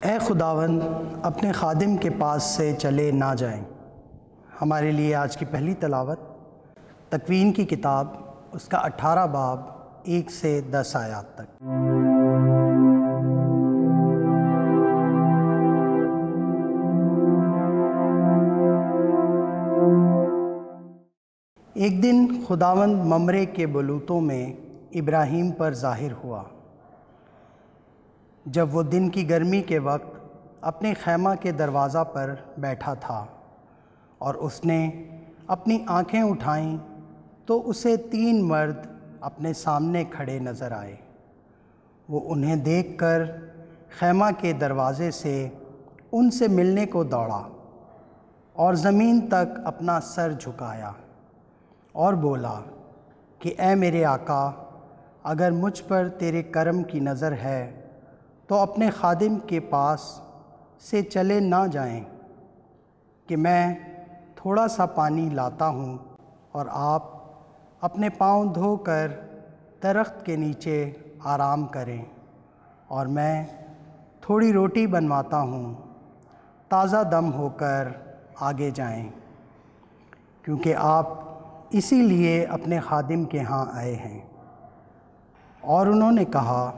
اے خداوند اپنے خادم کے پاس سے چلے نہ جائیں۔ ہمارے لیے آج کی پہلی تلاوت تکوین کی کتاب اس کا 18 باب 1 سے 10 آیات تک۔ ایک دن خداوند ممرے کے بلوتوں میں ابراہیم پر ظاہر ہوا جب وہ دن کی گرمی کے وقت اپنے خیمہ کے دروازہ پر بیٹھا تھا، اور اس نے اپنی آنکھیں اٹھائیں تو اسے 3 مرد اپنے سامنے کھڑے نظر آئے۔ وہ انہیں دیکھ کر خیمہ کے دروازے سے ان سے ملنے کو دوڑا اور زمین تک اپنا سر جھکایا اور بولا کہ اے میرے آقا، اگر مجھ پر تیرے کرم کی نظر ہے تو اپنے خادم کے پاس سے چلے نہ جائیں کہ میں تھوڑا سا پانی لاتا ہوں اور آپ اپنے پاؤں دھو کر درخت کے نیچے آرام کریں، اور میں تھوڑی روٹی بنواتا ہوں، تازہ دم ہو کر آگے جائیں، کیونکہ آپ اسی لیے اپنے خادم کے ہاں آئے ہیں۔ اور انہوں نے کہا،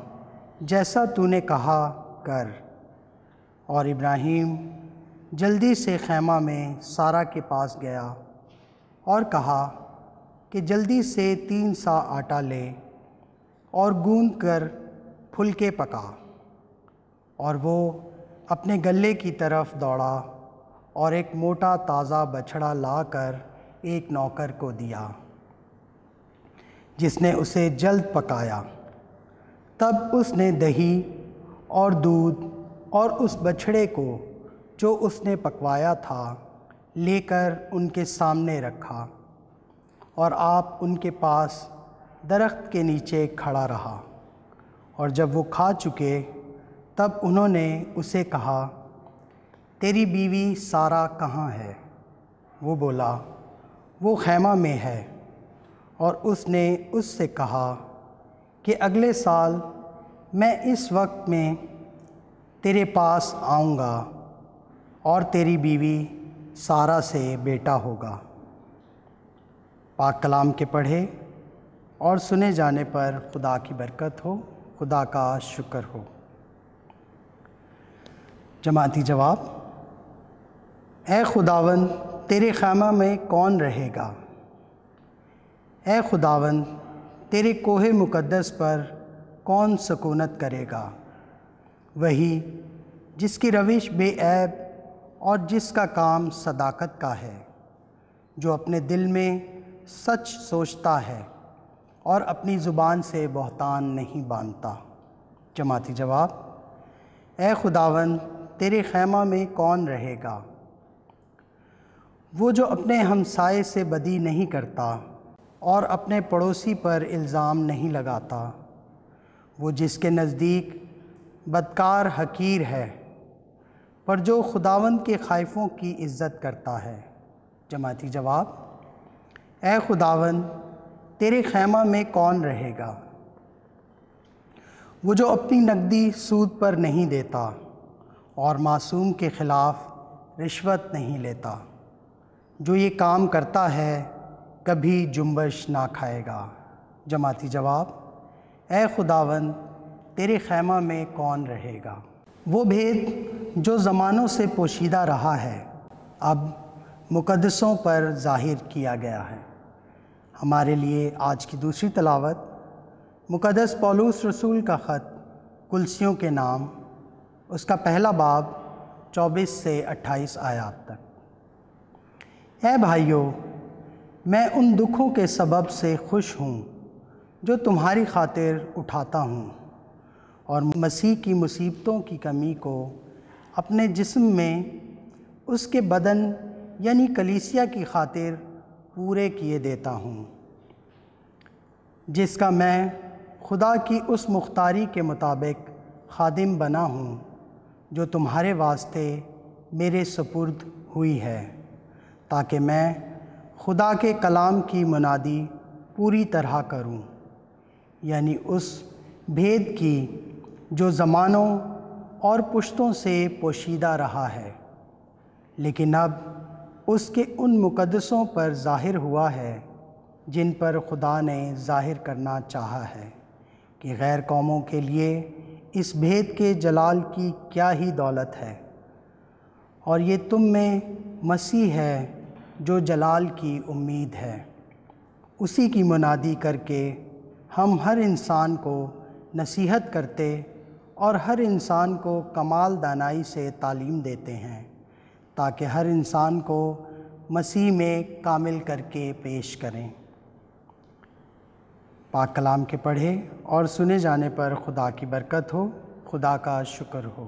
جیسا تو نے کہا کر۔ اور ابراہیم جلدی سے خیمہ میں سارہ کے پاس گیا اور کہا کہ جلدی سے 3 سا آٹا لے اور گوندھ کر پھلکے پکا۔ اور وہ اپنے گلے کی طرف دوڑا اور ایک موٹا تازہ بچھڑا لا کر ایک نوکر کو دیا، جس نے اسے جلد پکایا۔ تب اس نے دہی اور دودھ اور اس بچھڑے کو جو اس نے پکوایا تھا لے کر ان کے سامنے رکھا، اور آپ ان کے پاس درخت کے نیچے کھڑا رہا۔ اور جب وہ کھا چکے تب انہوں نے اسے کہا، تیری بیوی سارہ کہاں ہے؟ وہ بولا، وہ خیمہ میں ہے۔ اور اس نے اس سے کہا کہ اگلے سال میں اس وقت میں تیرے پاس آؤں گا اور تیری بیوی سارہ سے بیٹا ہوگا۔ پاک کلام کے پڑھے اور سنے جانے پر خدا کی برکت ہو، خدا کا شکر ہو۔ جماعتی جواب: اے خداوند تیرے خیمہ میں کون رہے گا؟ اے خداوند تیرے کوہ مقدس پر کون سکونت کرے گا؟ وہی جس کی روش بے عیب اور جس کا کام صداقت کا ہے، جو اپنے دل میں سچ سوچتا ہے اور اپنی زبان سے بہتان نہیں باندھتا۔ جماعتی جواب: اے خداوند تیرے خیمہ میں کون رہے گا؟ وہ جو اپنے ہمسائے سے بدی نہیں کرتا اور اپنے پڑوسی پر الزام نہیں لگاتا، وہ جس کے نزدیک بدکار حقیر ہے، پر جو خداوند کے خائفوں کی عزت کرتا ہے۔ جماعتی جواب: اے خداوند تیرے خیمہ میں کون رہے گا؟ وہ جو اپنی نقدی سود پر نہیں دیتا اور معصوم کے خلاف رشوت نہیں لیتا، جو یہ کام کرتا ہے کبھی جنبش نہ کھائے گا۔ جماعتی جواب: اے خداوند تیرے خیمہ میں کون رہے گا؟ وہ بھید جو زمانوں سے پوشیدہ رہا ہے اب مقدسوں پر ظاہر کیا گیا ہے۔ ہمارے لیے آج کی دوسری تلاوت مقدس پولس رسول کا خط کلسیوں کے نام، اس کا پہلا باب 24 سے 28 آیات تک۔ اے بھائیو، میں ان دکھوں کے سبب سے خوش ہوں جو تمہاری خاطر اٹھاتا ہوں، اور مسیح کی مصیبتوں کی کمی کو اپنے جسم میں اس کے بدن یعنی کلیسیا کی خاطر پورے کیے دیتا ہوں، جس کا میں خدا کی اس مختاری کے مطابق خادم بنا ہوں جو تمہارے واسطے میرے سپرد ہوئی ہے، تاکہ میں خدا کے کلام کی منادی پوری طرح کروں، یعنی اس بھید کی جو زمانوں اور پشتوں سے پوشیدہ رہا ہے، لیکن اب اس کے ان مقدسوں پر ظاہر ہوا ہے جن پر خدا نے ظاہر کرنا چاہا ہے کہ غیر قوموں کے لیے اس بھید کے جلال کی کیا ہی دولت ہے، اور یہ تم میں مسیح ہے جو جلال کی امید ہے۔ اسی کی منادی کر کے ہم ہر انسان کو نصیحت کرتے اور ہر انسان کو کمال دانائی سے تعلیم دیتے ہیں، تاکہ ہر انسان کو مسیح میں کامل کر کے پیش کریں۔ پاک کلام کے پڑھے اور سنے جانے پر خدا کی برکت ہو۔ خدا کا شکر ہو۔